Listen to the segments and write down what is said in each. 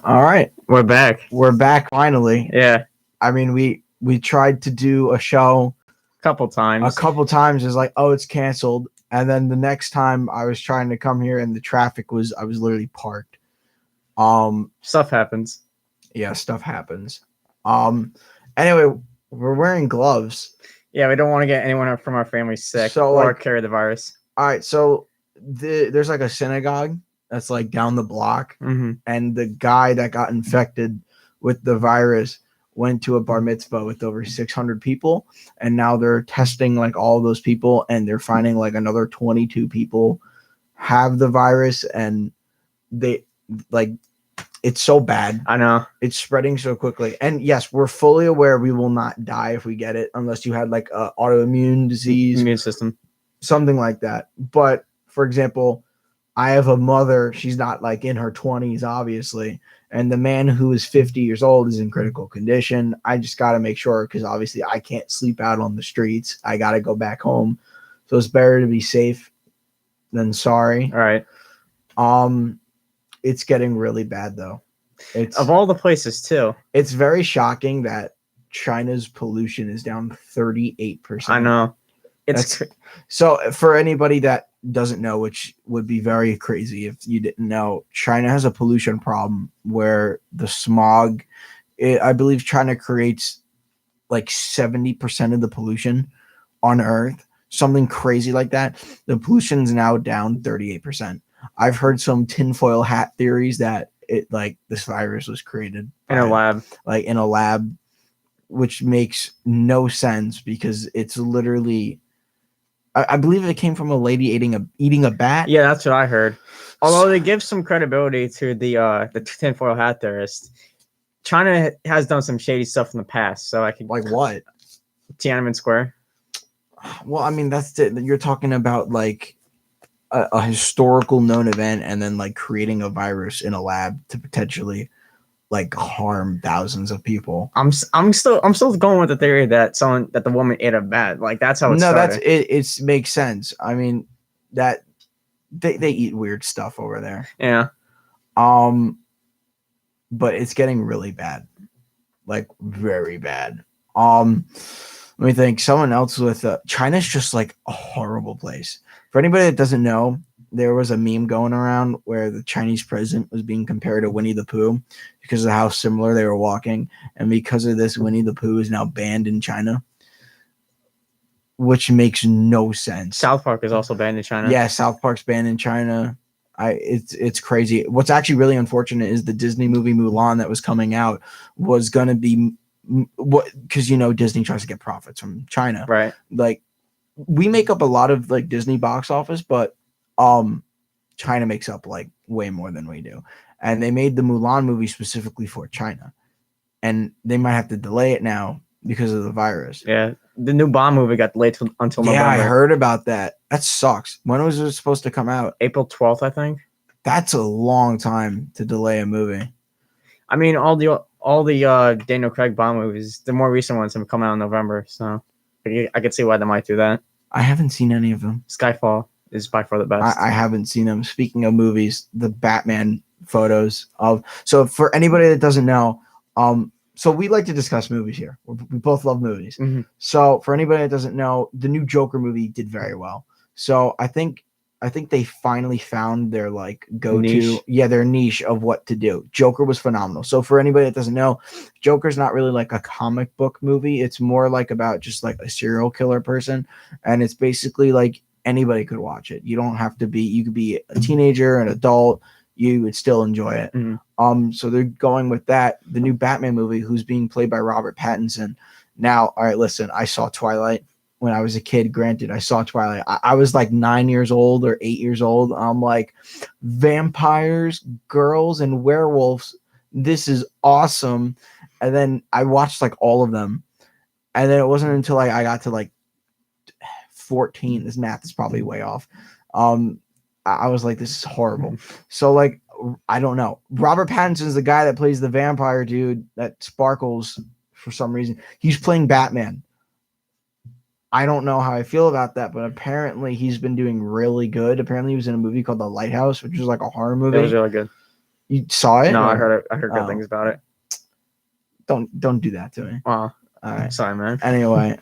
All right, We're back. we're back finally. Yeah, I mean, we tried to do a show a couple a times. couple times. It's like, oh, it's canceled, and then the next time I was trying to come here, and the traffic was I was literally parked. Stuff happens. Yeah, stuff happens. Anyway, we're wearing gloves. Yeah, we don't want to get anyone from our family sick So, or like- carry the virus. All right, so there's like a synagogue that's like down the block, Mm-hmm. and the guy that got infected with the virus went to a bar mitzvah with over 600 people, and now they're testing like all those people, and they're finding like another 22 people have the virus, and they like it's so bad. I know. It's spreading so quickly. And yes, we're fully aware we will not die if we get it unless you had like a autoimmune disease, Immune system. something like that. But for example, I have a mother, she's not like in her 20s obviously, and the man who is 50 years old is in critical condition. I just got to make sure, because obviously I can't sleep out on the streets. I got to go back home. So it's better to be safe than sorry. All right. It's getting really bad though. It's Of all the places too. it's very shocking that China's pollution is down 38%. I know. It's That's- So for anybody that doesn't know, which would be very crazy if you didn't know, China has a pollution problem where the smog, I believe China creates like 70% of the pollution on Earth, something crazy like that. The pollution is now down 38%. I've heard some tinfoil hat theories that it like this virus was created in a lab. like in a lab, which makes no sense because it's literally I believe it came from a lady eating a bat. Yeah, that's what I heard. Although they give some credibility to the tinfoil hat theorist, China has done some shady stuff in the past. So I can Like what? Tiananmen Square. Well, I mean that's it. You're talking about like a historical known event, and then like creating a virus in a lab to potentially like harm thousands of people. I'm still going with the theory that the woman ate a bat. Like that's how it No, started. that's it. It makes sense. I mean, that they eat weird stuff over there. Yeah. But it's getting really bad, like very bad. Let me think. Someone else with China's just like a horrible place. For anybody that doesn't know, there was a meme going around where the Chinese president was being compared to Winnie the Pooh because of how similar they were walking, and because of this, Winnie the Pooh is now banned in China, which makes no sense. South Park is also banned in China. Yeah, South Park's banned in China. It's crazy. What's actually really unfortunate is the Disney movie Mulan that was coming out was gonna be because Disney tries to get profits from China. Right. Like we make up a lot of like Disney box office, but China makes up like way more than we do. And they made the Mulan movie specifically for China, and they might have to delay it now because of the virus. Yeah. The new Bond movie got delayed until November. Yeah, I heard about that. That sucks. When was it supposed to come out? April 12th, I think. That's a long time to delay a movie. I mean, all the Daniel Craig Bond movies, the more recent ones have come out in November, so I could see why they might do that. I haven't seen any of them. Skyfall is by far the best. I haven't seen them. Speaking of movies, the Batman photos of. So for anybody that doesn't know, so we like to discuss movies here. We both love movies. Mm-hmm. So for anybody that doesn't know, the new Joker movie did very well. So I think they finally found their like go-to, their niche of what to do. Joker was phenomenal. So for anybody that doesn't know, Joker's not really like a comic book movie. It's more like about just like a serial killer person, and it's basically like anybody could watch it. You don't have to be. You could be a teenager, an adult. You would still enjoy it. Mm-hmm. So they're going with that. The new Batman movie, who's being played by Robert Pattinson. Now, all right, listen, I saw Twilight when I was a kid. Granted, I saw Twilight. I was like 9 years old or 8 years old. I'm like, vampires, girls, and werewolves. This is awesome. And then I watched like all of them. And then it wasn't until I got to like 14. This math is probably way off. I was like, this is horrible. So like, I don't know. Robert Pattinson is the guy that plays the vampire dude that sparkles for some reason. He's playing Batman. I don't know how I feel about that, but apparently he's been doing really good. Apparently he was in a movie called The Lighthouse, which is like a horror It movie. was really good. You saw it? No, I or- heard it. I heard good Oh. things about it. Don't do that to me. Wow. All right. Sorry, man. Anyway,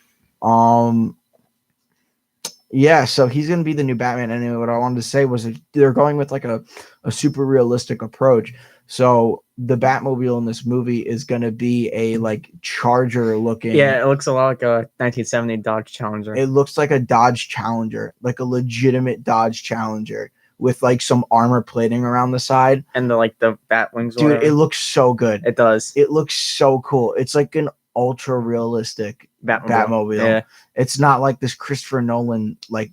yeah, so he's gonna be the new Batman. Anyway, what I wanted to say was that they're going with like a super realistic approach. So the Batmobile in this movie is gonna be a like Charger looking. Yeah, it looks a lot like a 1970 Dodge Challenger. It looks like a Dodge Challenger, like a legitimate Dodge Challenger with like some armor plating around the side. And the bat wings. or Dude, whatever. it looks so good. It does. It looks so cool. It's like an ultra realistic Batmobile. Yeah. It's not like this Christopher Nolan like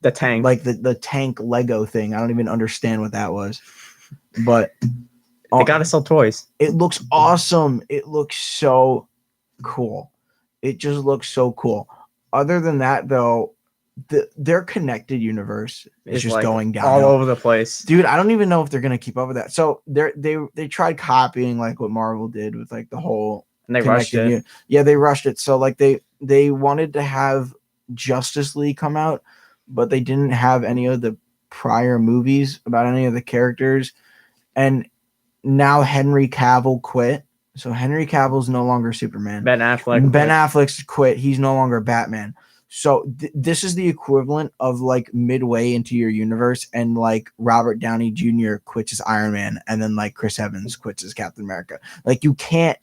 The tank. like the tank Lego thing. I don't even understand what that was. But they gotta sell toys. it looks awesome. It looks so cool. It just looks so cool. Other than that, though, their connected universe is It's just like going down all over the place. Dude, I don't even know if they're gonna keep up with that. So they tried copying like what Marvel did with like the whole And they rushed connected it. Yeah, they rushed it. So like they wanted to have Justice League come out, but they didn't have any of the prior movies about any of the characters. And now Henry Cavill quit. So Henry Cavill's no longer Superman. Ben Affleck. Ben Affleck's quit. He's no longer Batman. So this is the equivalent of like midway into your universe, and like Robert Downey Jr. quits as Iron Man, and then like Chris Evans quits as Captain America. Like you can't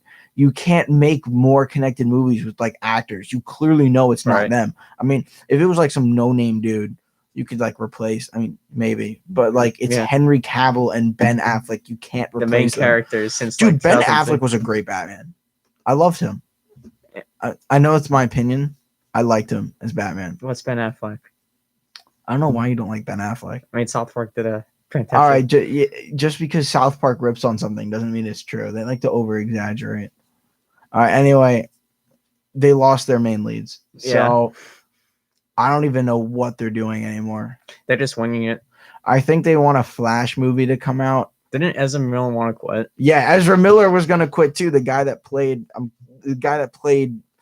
make more connected movies with like actors. You clearly know it's not Right. them. I mean, if it was like some no-name dude, you could like replace. I mean, maybe, but like it's Yeah. Henry Cavill and Ben Affleck. You can't replace the main them. characters since Dude, like, Ben 2006. Affleck was a great Batman. I loved him. I know it's my opinion. I liked him as Batman. What's Ben Affleck? I don't know why you don't like Ben Affleck. I mean, South Park did a fantastic. All right, just because South Park rips on something doesn't mean it's true. They like to over exaggerate. All right. Anyway, they lost their main leads, so I don't even know what they're doing anymore. They're just winging it. I think they want a Flash movie to come out. Didn't Ezra Miller want to quit? Yeah, Ezra Miller was gonna quit too. The guy that played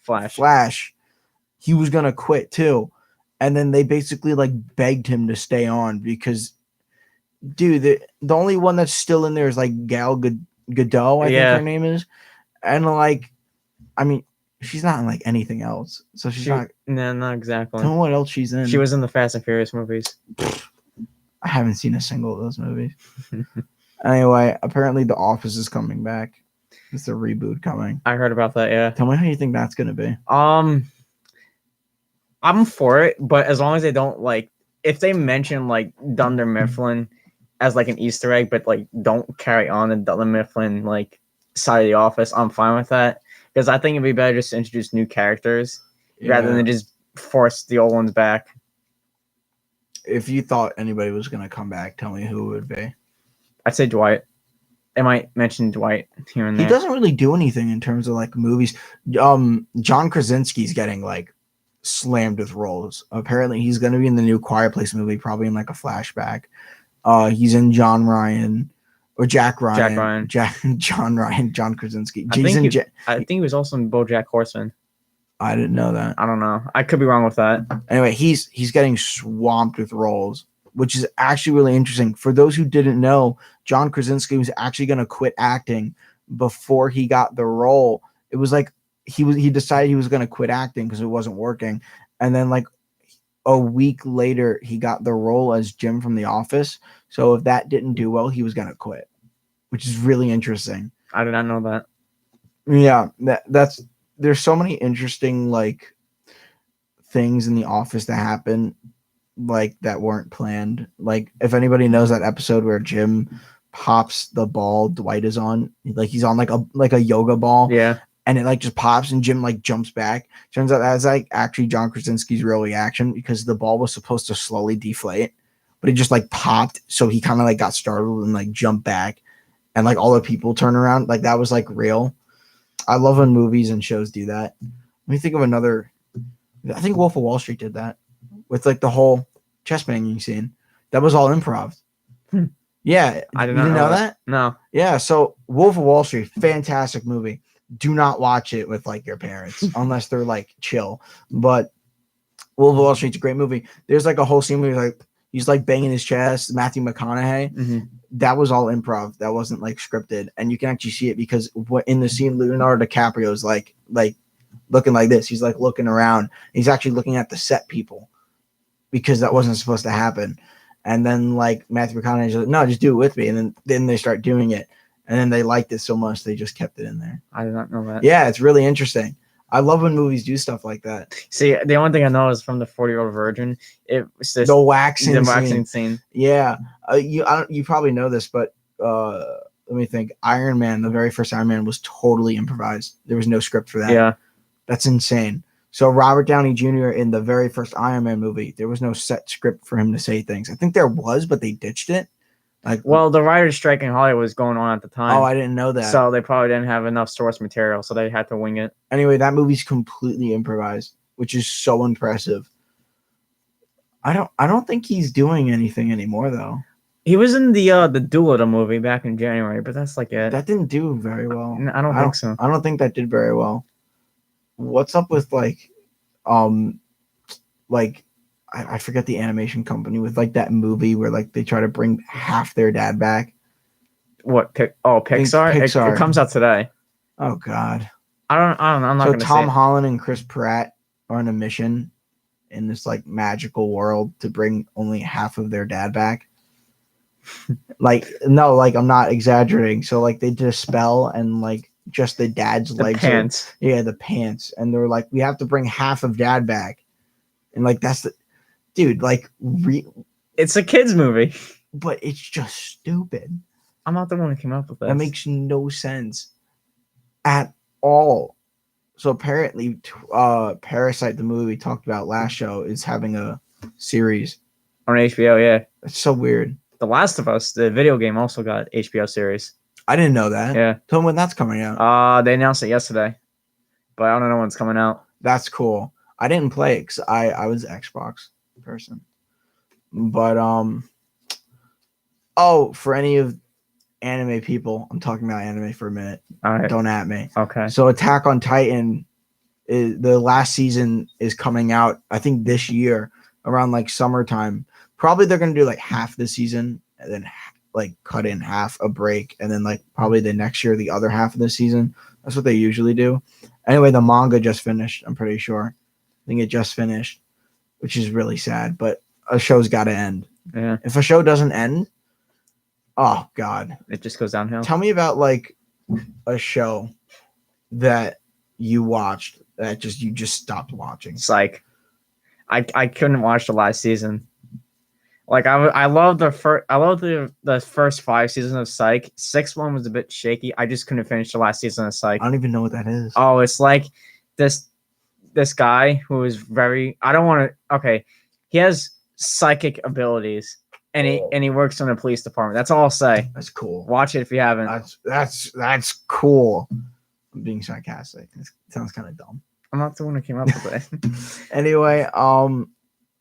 Flash. Flash, he was gonna quit too, and then they basically like begged him to stay on because, dude, the only one that's still in there is like Gal Gadot, I think her name is, and like, I mean, she's not in like anything else, so she's not. No, not exactly. Tell me what else she's in. She was in the Fast and Furious movies. I haven't seen a single of those movies. Anyway, apparently The Office is coming back. It's a reboot coming. I heard about that. Yeah. Tell me how you think that's gonna be. I'm for it, but as long as they don't like, if they mention like Dunder Mifflin as like an Easter egg, but like don't carry on the Dunder Mifflin like side of the Office, I'm fine with that because I think it'd be better just to introduce new characters rather than just force the old ones back. If you thought anybody was gonna come back, tell me who it would be. I'd say Dwight. I might mention Dwight here and He there. doesn't really do anything in terms of like movies. John Krasinski's getting like slammed with roles. Apparently, he's going to be in the new Quiet Place movie, probably in like a flashback. He's in John Ryan or Jack Ryan. John Ryan. John Krasinski. I think he was also in BoJack Horseman. I didn't know that. I don't know. I could be wrong with that. Anyway, he's getting swamped with roles, which is actually really interesting. For those who didn't know, John Krasinski was actually going to quit acting before he got the role. It was like he decided he was going to quit acting because it wasn't working, and then like a week later he got the role as Jim from The Office. So if that didn't do well, he was going to quit, which is really interesting. I did not know that. Yeah, that's there's so many interesting like things in The Office that happen like that weren't planned. Like if anybody knows that episode where Jim pops the ball Dwight is on, like he's on like a yoga ball, Yeah. and it like just pops and Jim like jumps back. Turns out that's like actually John Krasinski's real reaction because the ball was supposed to slowly deflate, but it just like popped, so he kind of like got startled and like jumped back, and like all the people turn around. Like that was like real. I love when movies and shows do that. Let me think of another. I think Wolf of Wall Street did that with like the whole chest banging scene. That was all improv. Yeah, I did you not didn't know that. No. Yeah, so Wolf of Wall Street, fantastic movie. Do not watch it with like your parents unless they're like chill. But Wolf of Wall Street's a great movie. There's like a whole scene where he's like banging his chest. Matthew McConaughey. Mm-hmm. That was all improv. That wasn't like scripted, and you can actually see it because what in the scene Leonardo DiCaprio is like looking like this. He's like looking around. He's actually looking at the set people because that wasn't supposed to happen. And then like Matthew McConaughey's like, no, just do it with me. And then they start doing it, and then they liked it so much they just kept it in there. I did not know that. Yeah, it's really interesting. I love when movies do stuff like that. See, the only thing I know is from the 40-Year-Old Virgin. It's this The waxing scene. Yeah, you probably know this, but let me think. Iron Man, the very first Iron Man, was totally improvised. There was no script for that. Yeah, that's insane. So Robert Downey Jr. in the very first Iron Man movie, there was no set script for him to say things. I think there was, but they ditched it. Like, well, the writer's strike in Hollywood was going on at the time. Oh, I didn't know that. So they probably didn't have enough source material, so they had to wing it. Anyway, that movie's completely improvised, which is so impressive. I don't think he's doing anything anymore though. He was in the Doolittle movie back in January, but that's like it. That didn't do very well. I don't think so. I don't think that did very well. What's up with I forget the animation company with like that movie where like they try to bring half their dad back. What? Pixar. Pixar. It comes out today. Oh God. I don't. I'm not. So gonna Tom say Holland and Chris Pratt are on a mission in this like magical world to bring only half of their dad back. No, I'm not exaggerating. So like they did a spell and like just the dad's legs. Pants. The pants, and they're like, we have to bring half of dad back, and like that's the dude. It's a kids movie, but it's just stupid. I'm not the one who came up with this. That makes no sense at all. So apparently, Parasite, the movie we talked about last show, is having a series on HBO. Yeah, it's so weird. The Last of Us, the video game, also got HBO series. I didn't know that. Yeah. Tell me when that's coming out. They announced it yesterday, but I don't know when it's coming out. That's cool. I didn't play it because I was an Xbox person. But for any of anime people, I'm talking about anime for a minute. All right. Don't at me. Okay. So Attack on Titan, the last season is coming out, I think this year around like summertime. Probably they're gonna do like half the season and then like cut in half a break, and then like probably the next year the other half of the season. That's what they usually do. Anyway, the manga just finished. I'm pretty sure. I think it just finished, which is really sad. But a show's got to end. Yeah. If a show doesn't end, oh God, it just goes downhill. Tell me about like a show that you watched that you just stopped watching. Psych. I couldn't watch the last season. Like I love the first 5 seasons of Psych. 6th one was a bit shaky. I just couldn't finish the last season of Psych. I don't even know what that is. Oh, it's like this guy who is very he has psychic abilities and he works in the police department. That's all I'll say. That's cool. Watch it if you haven't. That's cool. I'm being sarcastic. It sounds kind of dumb. I'm not the one who came up with it. Anyway,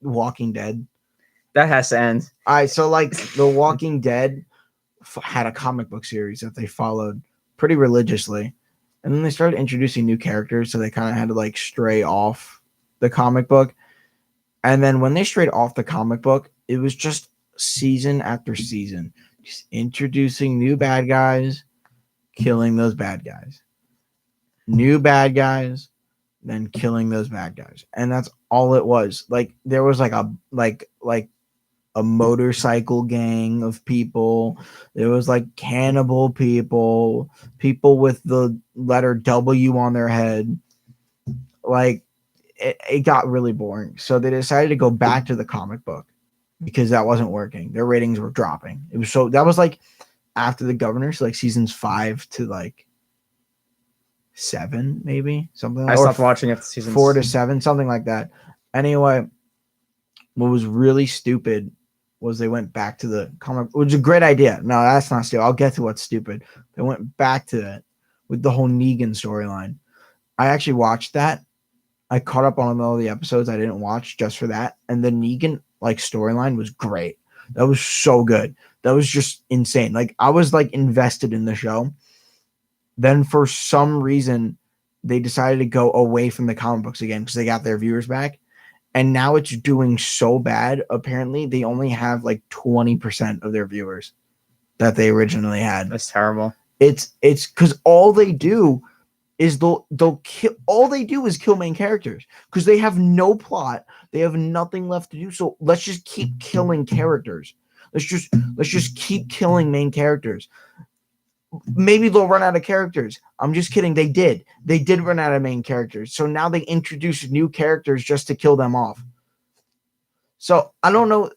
Walking Dead. That has to end. All right, so like The Walking Dead had a comic book series that they followed pretty religiously, and then they started introducing new characters, so they kind of had to like stray off the comic book. And then when they strayed off the comic book, it was just season after season, just introducing new bad guys, killing those bad guys, new bad guys, then killing those bad guys, and that's all it was. Like there was like a motorcycle gang of people. There was like cannibal people with the letter W on their head. Like it got really boring. So they decided to go back to the comic book because that wasn't working. Their ratings were dropping. That was like after The Governor, so like seasons 5 to like 7, maybe something like that. I stopped watching it seasons 4 to 7, something like that. Anyway, what was really stupid was they went back to the comic, which is a great idea. No, that's not stupid. I'll get to what's stupid. They went back to that with the whole Negan storyline. I actually watched that. I caught up on all the episodes I didn't watch just for that. And the Negan like storyline was great. That was so good. That was just insane. Like I was like invested in the show. Then for some reason they decided to go away from the comic books again because they got their viewers back. and now it's doing so bad. Apparently, they only have like 20% of their viewers that they originally had. That's terrible. It's because all they do is they'll kill. All they do is kill main characters because they have no plot. They have nothing left to do. So let's just keep killing characters. Let's just keep killing main characters. Maybe they'll run out of characters. I'm just kidding. They did run out of main characters. So now they introduce new characters just to kill them off. So I don't know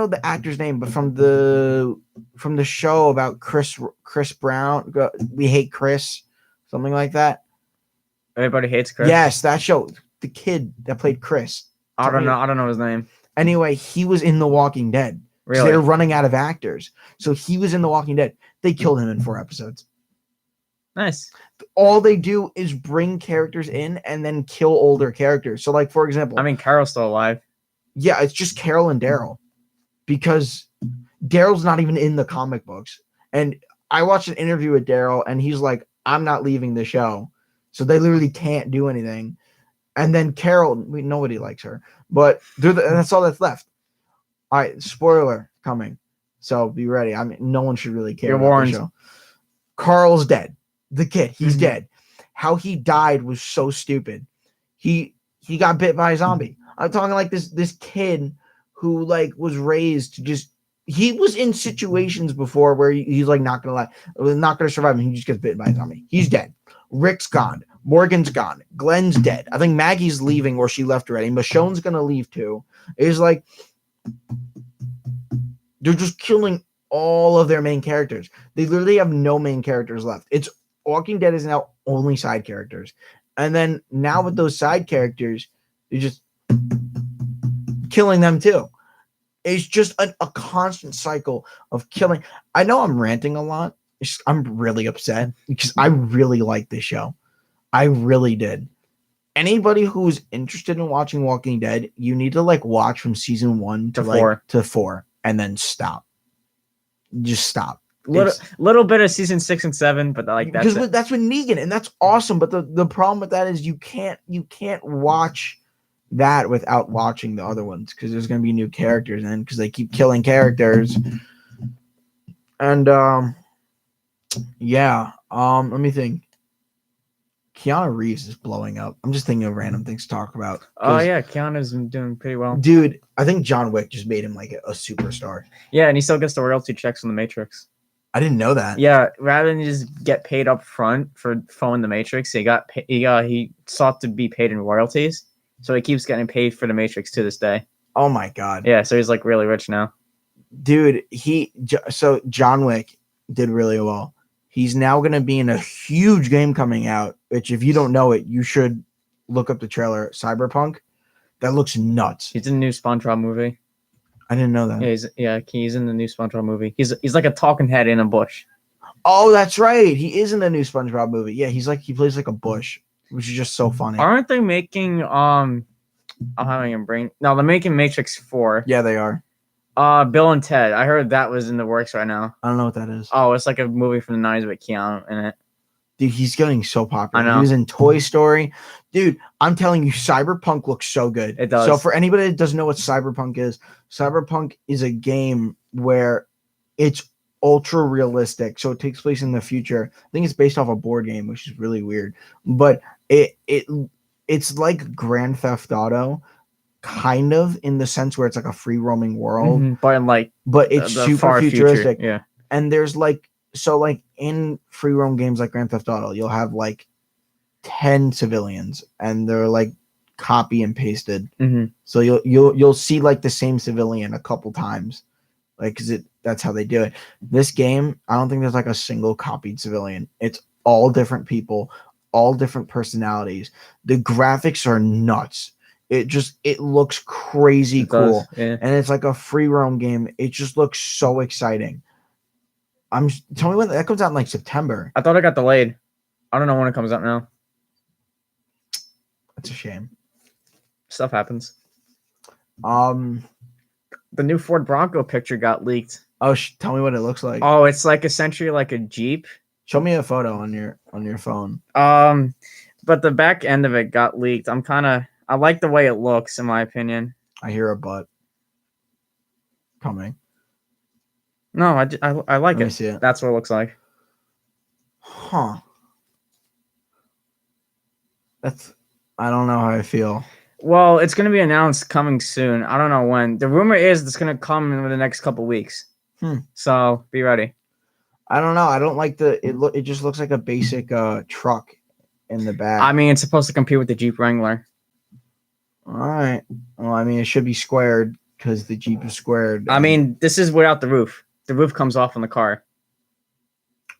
the actor's name, but from the show about Chris Brown, We Hate Chris, something like that. Everybody hates Chris. Yes, that show. The kid that played Chris. I don't know his name. Anyway, he was in The Walking Dead. Really? They're running out of actors. So he was in The Walking Dead. They killed him in 4 episodes. Nice. All they do is bring characters in and then kill older characters. So, like, for example, I mean, Carol's still alive. yeah, it's just Carol and Daryl because Daryl's not even in the comic books. And I watched an interview with Daryl, and he's like, I'm not leaving the show. So they literally can't do anything. And then Carol, nobody likes her, but that's all that's left. All right, spoiler coming. So be ready. I mean, no one should really care You're about warned. the show. Carl's dead. The kid, he's dead. How he died was so stupid. He got bit by a zombie. I'm talking like this kid who like was raised to just. He was in situations before where he's like not gonna survive, and he just gets bitten by a zombie. He's dead. Rick's gone. Morgan's gone. Glenn's dead. I think Maggie's leaving, or she left already. Michonne's gonna leave too. It's like they're just killing all of their main characters. They literally have no main characters left. It's Walking Dead is now only side characters. And then now with those side characters, you're just killing them too. It's just a constant cycle of killing. I know I'm ranting a lot. I'm really upset because I really like this show. I really did. Anybody who's interested in watching Walking Dead, you need to like watch from season 1 to 4 and then stop. Just stop. Little bit of season 6 and 7, but like that's with Negan, and that's awesome. But the problem with that is you can't watch that without watching the other ones because there's gonna be new characters in because they keep killing characters. And let me think. Keanu Reeves is blowing up. I'm just thinking of random things to talk about. Oh yeah, Keanu's doing pretty well. Dude, I think John Wick just made him like a superstar. Yeah, and he still gets the royalty checks on The Matrix. I didn't know that. Yeah, rather than just get paid up front for following The Matrix, he sought to be paid in royalties. So he keeps getting paid for The Matrix to this day. Oh my god. Yeah, so he's like really rich now. Dude, so John Wick did really well. He's now going to be in a huge game coming out, which if you don't know it, you should look up the trailer. Cyberpunk. That looks nuts. He's in the new SpongeBob movie. I didn't know that. Yeah, he's in the new SpongeBob movie. He's like a talking head in a bush. Oh, that's right. He is in the new SpongeBob movie. Yeah, he plays like a bush, which is just so funny. Aren't they making I'm having a brain. No, they're making Matrix 4. Yeah, they are. Bill and Ted. I heard that was in the works right now. I don't know what that is. Oh, it's like a movie from the 90s with Keanu in it. Dude, he's getting so popular. I know. He was in Toy Story. Dude, I'm telling you, Cyberpunk looks so good. It does. So for anybody that doesn't know what Cyberpunk is a game where it's ultra realistic. So it takes place in the future. I think it's based off a board game, which is really weird. But it's like Grand Theft Auto, kind of in the sense where it's like a free roaming world. Mm-hmm. But it's the super far futuristic. Future. Yeah. And there's like in free roam games like Grand Theft Auto, you'll have like 10 civilians and they're like copy and pasted. Mm-hmm. So you'll see like the same civilian a couple times, like that's how they do it. This game, I don't think there's like a single copied civilian. It's all different people, all different personalities. The graphics are nuts. It looks crazy cool. Yeah. And it's like a free roam game. It just looks so exciting. Tell me when that comes out in like September. I thought it got delayed. I don't know when it comes out now. That's a shame. Stuff happens. The new Ford Bronco picture got leaked. Oh, tell me what it looks like. Oh, it's like essentially like a Jeep. Show me a photo on your phone. But the back end of it got leaked. I'm kind of I like the way it looks, in my opinion. I hear a butt coming. No, I like Let me it. see it. That's what it looks like. Huh. I don't know how I feel. Well, it's going to be announced coming soon. I don't know when. The rumor is it's going to come in the next couple weeks. So be ready. I don't know. I don't like it just looks like a basic truck in the back. I mean, it's supposed to compete with the Jeep Wrangler. All right. Well, I mean, it should be squared because the Jeep is squared. I mean, this is without the roof. The roof comes off on the car.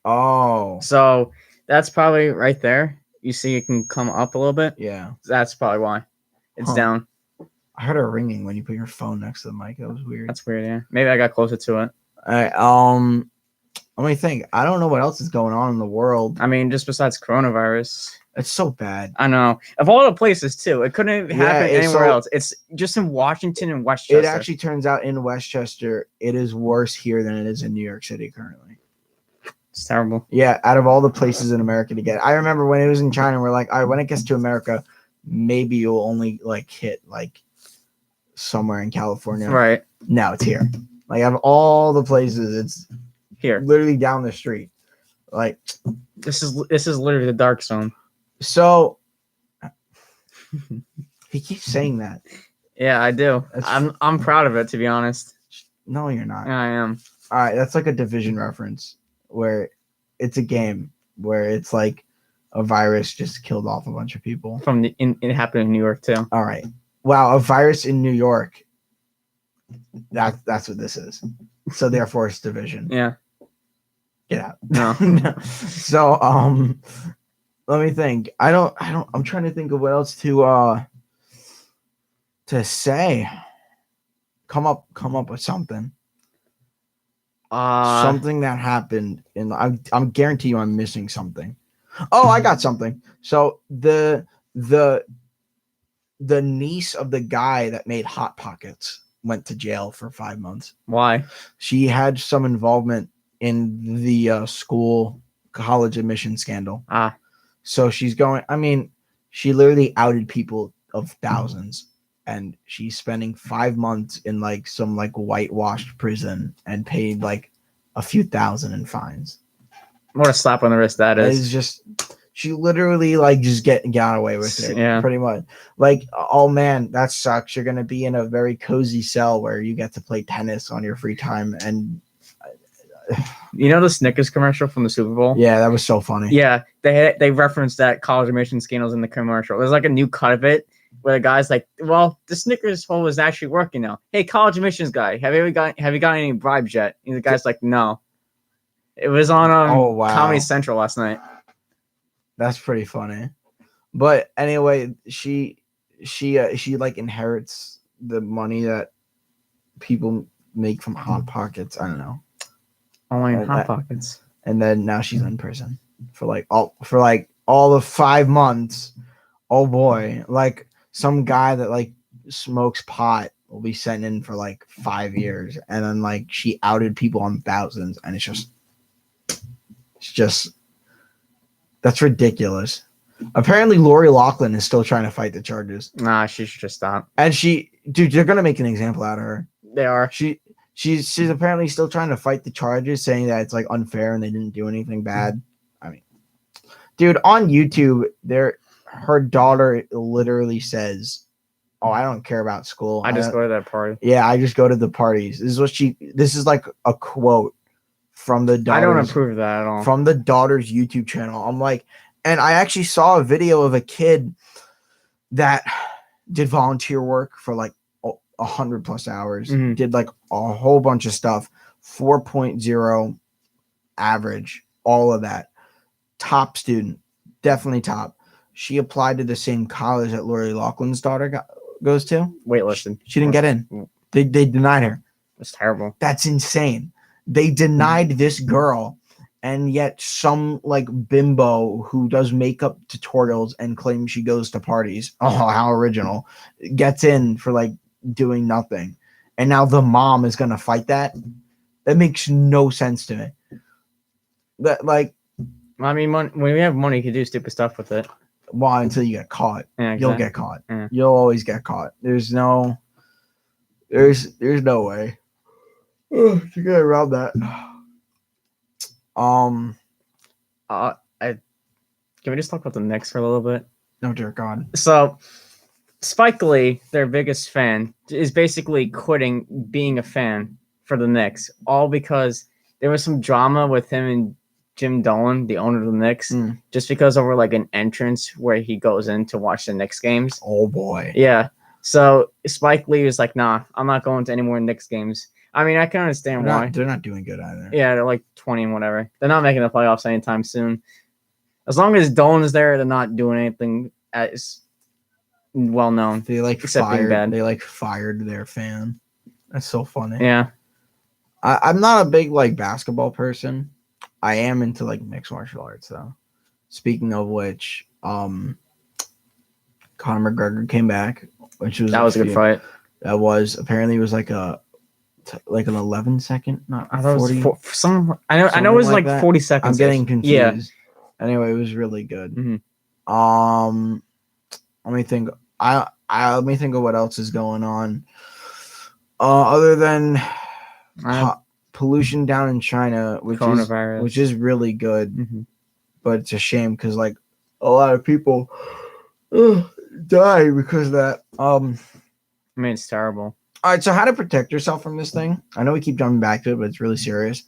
Oh. So that's probably right there. You see it can come up a little bit. Yeah. That's probably why. It's down. I heard a ringing when you put your phone next to the mic. That was weird. That's weird, yeah. Maybe I got closer to it. All right. Let me think. I don't know what else is going on in the world. I mean, just besides coronavirus. It's so bad. I know. Of all the places, too. It couldn't happen anywhere else. It's just in Washington and Westchester. It actually turns out in Westchester, it is worse here than it is in New York City currently. It's terrible. Yeah, out of all the places in America to get. I remember when it was in China, we're like, all right, when it gets to America, maybe you'll only like hit like somewhere in California. Right. Now it's here. Like out of all the places, it's here. Literally down the street. Like this is literally the dark zone. So he keeps saying that. Yeah, I do. I'm proud of it, to be honest. No, you're not. Yeah, I am. All right, that's like a Division reference where it's a game where it's like a virus just killed off a bunch of people. It happened in New York too. All right. Wow, a virus in New York. That's what this is. So therefore it's Division. Yeah. Get out. No. So let me think. I'm trying to think of what else to say. Come up with something. Something that happened I'm guarantee you I'm missing something. Oh, I got something. So the niece of the guy that made Hot Pockets went to jail for 5 months. Why? She had some involvement in the school college admission scandal. So she's going, I mean, she literally outed people of thousands, and she's spending 5 months in like some like whitewashed prison and paid like a few thousand in fines. What a slap on the wrist that is. It's just, she literally like just got away with it. Yeah. Pretty much. Like, oh man, that sucks. You're going to be in a very cozy cell where you get to play tennis on your free time. And you know the Snickers commercial from the Super Bowl? Yeah, that was so funny. Yeah, they referenced that college admission scandals in the commercial. There's like a new cut of it where the guy's like, "Well, the Snickers phone is actually working now. Hey, college admissions guy, have you got any bribes yet?" And the guy's like, "No." It was on Comedy Central last night. That's pretty funny. But anyway, she like inherits the money that people make from Hot Pockets. I don't know. Only in Hot Pockets. And then now she's in prison for all of 5 months. Oh boy. Like some guy that like smokes pot will be sent in for like 5 years, and then like she outed people on thousands, and it's just that's ridiculous. Apparently Lori Loughlin is still trying to fight the charges. Nah, she should just stop. And they're gonna make an example out of her. They are. She's apparently still trying to fight the charges, saying that it's like unfair and they didn't do anything bad. I mean, dude, on YouTube, her daughter literally says, "Oh, I don't care about school. I just go to that party." Yeah, I just go to the parties. This is like a quote from the daughter's, I don't approve of that at all. From the daughter's YouTube channel. I'm like, and I actually saw a video of a kid that did volunteer work for like 100+ hours, did like a whole bunch of stuff, 4.0 average, all of that. Top student, definitely top. She applied to the same college that Lori Loughlin's daughter goes to. Waitlisted. She didn't get in. They denied her. That's terrible. That's insane. They denied this girl, and yet some like bimbo who does makeup tutorials and claims she goes to parties. Oh, how original. Gets in for like doing nothing. And now the mom is going to fight that? That makes no sense to me. That like, I mean, when we have money, you can do stupid stuff with it. Well, until you get caught, Yeah, you'll exactly. get caught. Yeah. You'll always get caught. There's no way to get around that. I Can we just talk about the Knicks for a little bit? No, dear God. So, Spike Lee, their biggest fan, is basically quitting being a fan for the Knicks, all because there was some drama with him and Jim Dolan, the owner of the Knicks, just because over like an entrance where he goes in to watch the Knicks games. Oh boy. Yeah. So Spike Lee was like, "Nah, I'm not going to any more Knicks games." I mean, I can understand why. They're not doing good either. Yeah, they're like 20 and whatever. They're not making the playoffs anytime soon. As long as Dolan is there, they're not doing anything as well known. They like Except being fired. bad. They like fired their fan. That's so funny. Yeah. I'm not a big like basketball person. I am into like mixed martial arts though. Speaking of which, Conor McGregor came back, which was That was a good fight. That was apparently it was like an 11-second, not I thought 40. it was I know it was like like that. 40 seconds. I'm getting confused. Yeah. Anyway, it was really good. Mhm. Let me think. Let me think of what else is going on. Other than pollution down in China, Coronavirus. which is really good, Mhm. but it's a shame because like a lot of people die because of that. I mean, it's terrible. All right, so how to protect yourself from this thing? I know we keep jumping back to it, but it's really serious.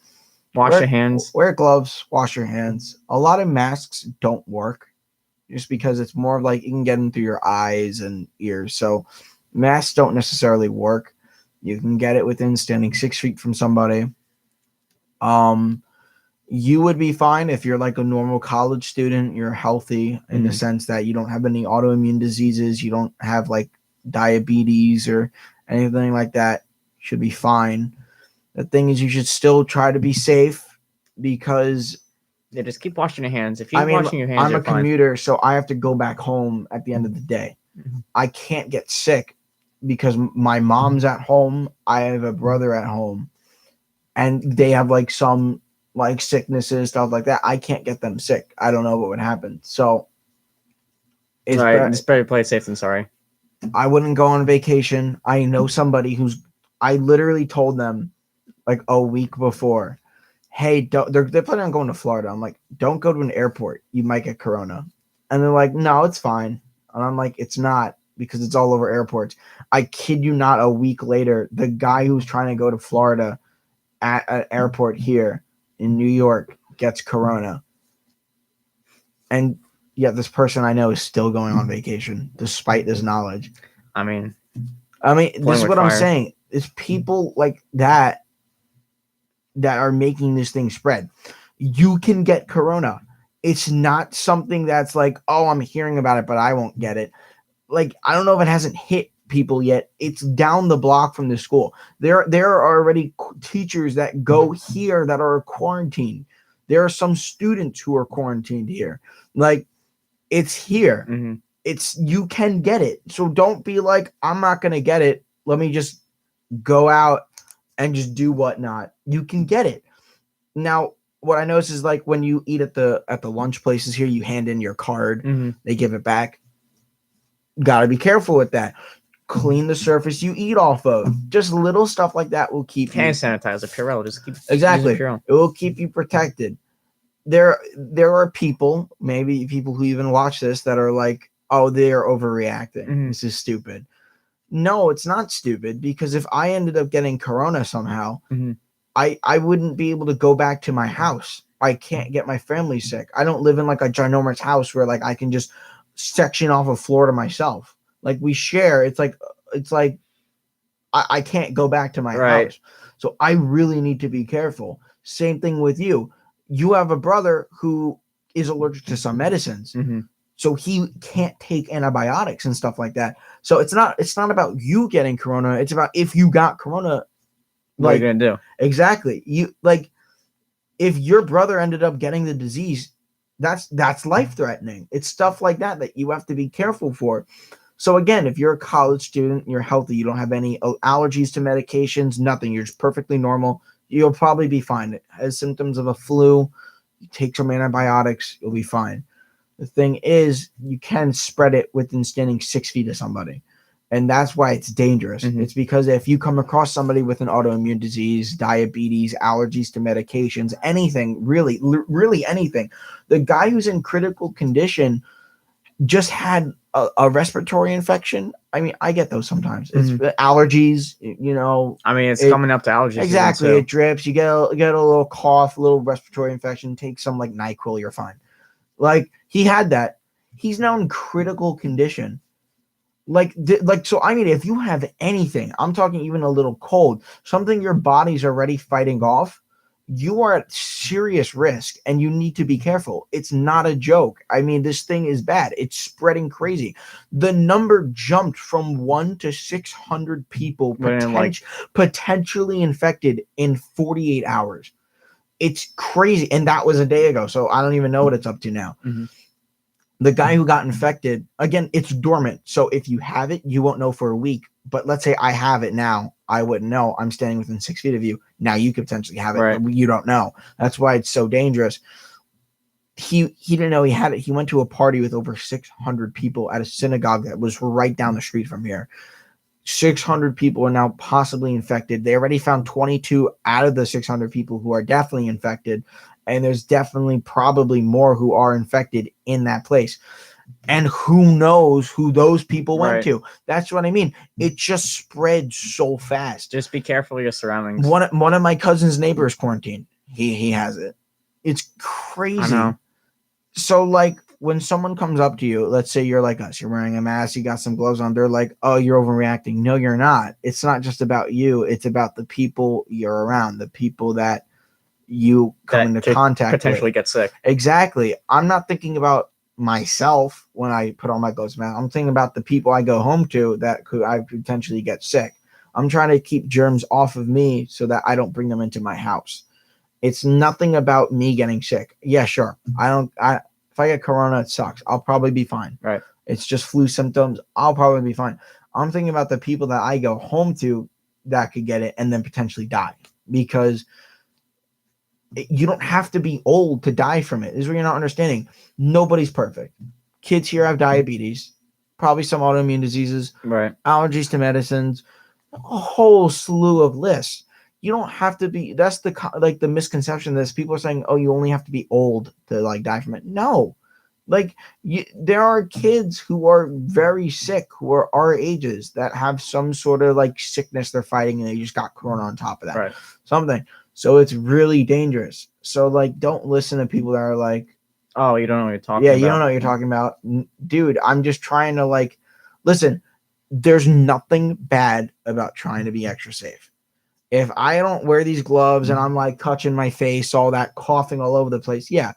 Wash your hands. Wear gloves. Wash your hands. A lot of masks don't work, just because it's more of like you can get them through your eyes and ears. So masks don't necessarily work. You can get it within standing 6 feet from somebody. You would be fine if you're like a normal college student. You're healthy in the sense that you don't have any autoimmune diseases. You don't have like diabetes or anything like that. Should be fine. The thing is, you should still try to be safe because Yeah, just keep washing your hands. If you're washing your hands, I'm you're a fine. commuter, so I have to go back home at the end of the day. I can't get sick because my mom's at home. I have a brother at home, and they have like some like sicknesses, stuff like that. I can't get them sick. I don't know what would happen. So it's It's better to play it safe than sorry. I wouldn't go on vacation. I know somebody I literally told them like a week before, hey, they're planning on going to Florida. I'm like, don't go to an airport. You might get corona. And they're like, no, it's fine. And I'm like, it's not because it's all over airports. I kid you not, a week later, the guy who's trying to go to Florida at an airport here in New York gets corona. And yet this person I know is still going on vacation despite this knowledge. I mean, this is what I'm saying. It's people like that are making this thing spread. You can get corona. It's not something that's like, oh, I'm hearing about it, but I won't get it. Like, I don't know if it hasn't hit people yet. It's down the block from the school. There are already teachers that go here that are quarantined. There are some students who are quarantined here. Like, it's here. Mm-hmm. You can get it. So don't be like, I'm not going to get it. Let me just go out and just do whatnot. You can get it. Now, what I notice is like when you eat at the lunch places here, you hand in your card, they give it back. Got to be careful with that. Clean the surface you eat off of. Just little stuff like that will keep hand sanitizer, Purell. Just keep exactly. Purell. It will keep you protected. There are people, maybe people who even watch this, that are like, oh, they are overreacting. This is stupid. No, it's not stupid, because if I ended up getting corona somehow, I wouldn't be able to go back to my house. I can't get my family sick. I don't live in like a ginormous house where like I can just section off a floor to myself. Like we share. It's like I can't go back to my house. So I really need to be careful. Same thing with you. You have a brother who is allergic to some medicines. So he can't take antibiotics and stuff like that. So it's not about you getting corona. It's about if you got corona, what are you gonna do? Exactly. You like if your brother ended up getting the disease, that's life threatening. It's stuff like that you have to be careful for. So again, if you're a college student, you're healthy, you don't have any allergies to medications, nothing, you're just perfectly normal, you'll probably be fine. It has symptoms of a flu, you take some antibiotics, you'll be fine. The thing is, you can spread it within standing 6 feet of somebody. And that's why it's dangerous. Mhm. It's because if you come across somebody with an autoimmune disease, diabetes, allergies to medications, anything, really anything, the guy who's in critical condition just had a respiratory infection. I mean, I get those sometimes. It's allergies, I mean, it's it- coming up to allergy season, exactly. too. It drips. You get a little cough, a little respiratory infection. Take some like NyQuil, you're fine. Like he had that. He's now in critical condition. So I mean, if you have anything, I'm talking even a little cold, something your body's already fighting off, you are at serious risk and you need to be careful. It's not a joke. I mean, this thing is bad. It's spreading crazy. The number jumped from 1 to 600 people potentially infected in 48 hours. It's crazy. And that was a day ago. So I don't even know what it's up to now. Mhm. The guy who got infected, again, it's dormant. So if you have it, you won't know for a week. But let's say I have it now. I wouldn't know. I'm standing within 6 feet of you. Now you could potentially have it. Right. But you don't know. That's why it's so dangerous. He didn't know he had it. He went to a party with over 600 people at a synagogue that was right down the street from here. 600 people are now possibly infected. They already found 22 out of the 600 people who are definitely infected. And there's definitely probably more who are infected in that place. And who knows who those people went to. That's what I mean. It just spread so fast. Just be careful of your surroundings. One of my cousin's neighbors quarantined. He has it. It's crazy. I know. So like when someone comes up to you, let's say you're like us, you're wearing a mask, you got some gloves on, they're like, oh, you're overreacting. No, you're not. It's not just about you. It's about the people you're around, the people that you come into contact potentially with. Get sick. Exactly. I'm not thinking about myself when I put on my gloves mask. I'm thinking about the people I go home to that could I potentially get sick. I'm trying to keep germs off of me so that I don't bring them into my house. It's nothing about me getting sick. Yeah, sure. If I get corona, it sucks. I'll probably be fine. Right. It's just flu symptoms. I'll probably be fine. I'm thinking about the people that I go home to that could get it and then potentially die, because you don't have to be old to die from it. This is what you're not understanding. Nobody's perfect. Kids here have diabetes, probably some autoimmune diseases, right? Allergies to medicines, a whole slew of lists. You don't have to be. That's the misconception. This people are saying, oh, you only have to be old to like die from it. No, there are kids who are very sick who are our ages that have some sort of like sickness they're fighting and they just got corona on top of that. Right. Something. So it's really dangerous. So like, don't listen to people that are like, oh, you don't know what you're talking about. Yeah, you don't know what you're talking about. Dude, I'm just trying to like, listen, there's nothing bad about trying to be extra safe. If I don't wear these gloves and I'm like touching my face, all that coughing all over the place, yeah.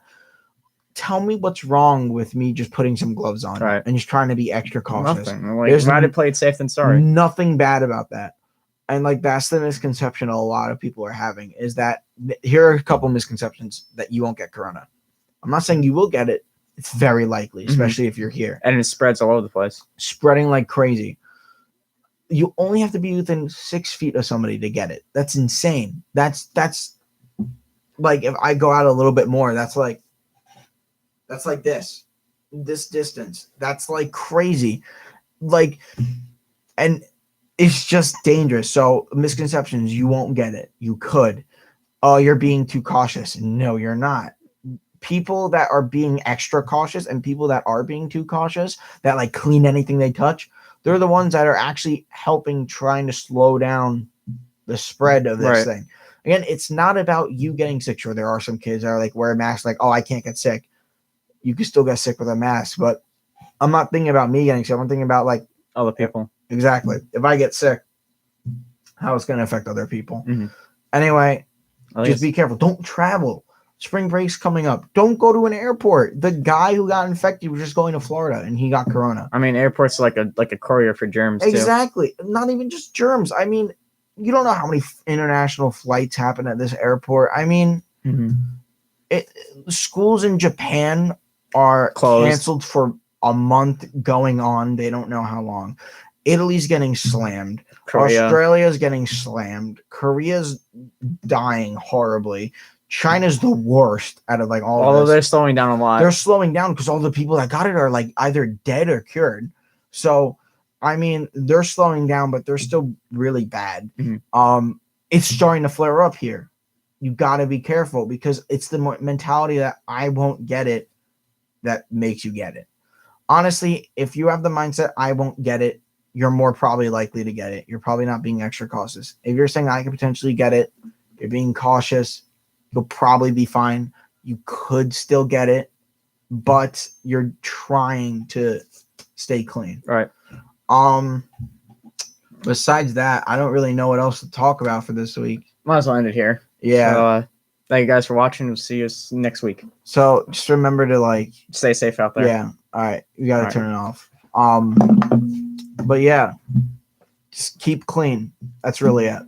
Tell me what's wrong with me just putting some gloves on and just trying to be extra cautious. Nothing. Like, rather play it safe than sorry. Nothing bad about that. And like that's the misconception a lot of people are having, is that here are a couple misconceptions that you won't get corona. I'm not saying you will get it. It's very likely, especially if you're here. And it spreads all over the place. Spreading like crazy. You only have to be within 6 feet of somebody to get it. That's insane. That's like, if I go out a little bit more, that's like this distance. That's like crazy. Like, and it's just dangerous. So misconceptions, you won't get it. You could. Oh, you're being too cautious. No, you're not. People that are being extra cautious and people that are being too cautious, that like clean anything they touch, they're the ones that are actually trying to slow down the spread of this thing. Again, it's not about you getting sick. Sure, there are some kids that are like wear a mask, like, oh, I can't get sick. You can still get sick with a mask, but I'm not thinking about me getting sick. I'm thinking about like other people. Exactly. If I get sick, how it's going to affect other people. Anyway, just be careful. Don't travel. Spring break's coming up. Don't go to an airport. The guy who got infected was just going to Florida and he got corona. I mean, airports are like a courier for germs. Exactly. Too. Not even just germs. I mean, you don't know how many international flights happen at this airport. I mean, schools in Japan are canceled for a month going on. They don't know how long. Italy's getting slammed. Australia's getting slammed. Korea's dying horribly. China's the worst out of like all Although of they're this. slowing down a lot. They're slowing down because all the people that got it are like either dead or cured. So, I mean, they're slowing down, but they're still really bad. Mhm. It's starting to flare up here. You got to be careful because it's the mentality that I won't get it that makes you get it. Honestly, if you have the mindset I won't get it, you're more probably likely to get it. You're probably not being extra cautious. If you're saying I could potentially get it, you're being cautious, you'll probably be fine. You could still get it, but you're trying to stay clean. Right. Besides that, I don't really know what else to talk about for this week. Might as well end it here. Yeah. So, thank you guys for watching. We'll see you next week. So just remember to like Stay safe out there. Yeah. All right. You gotta All right. turn it off. But yeah, just keep clean. That's really it.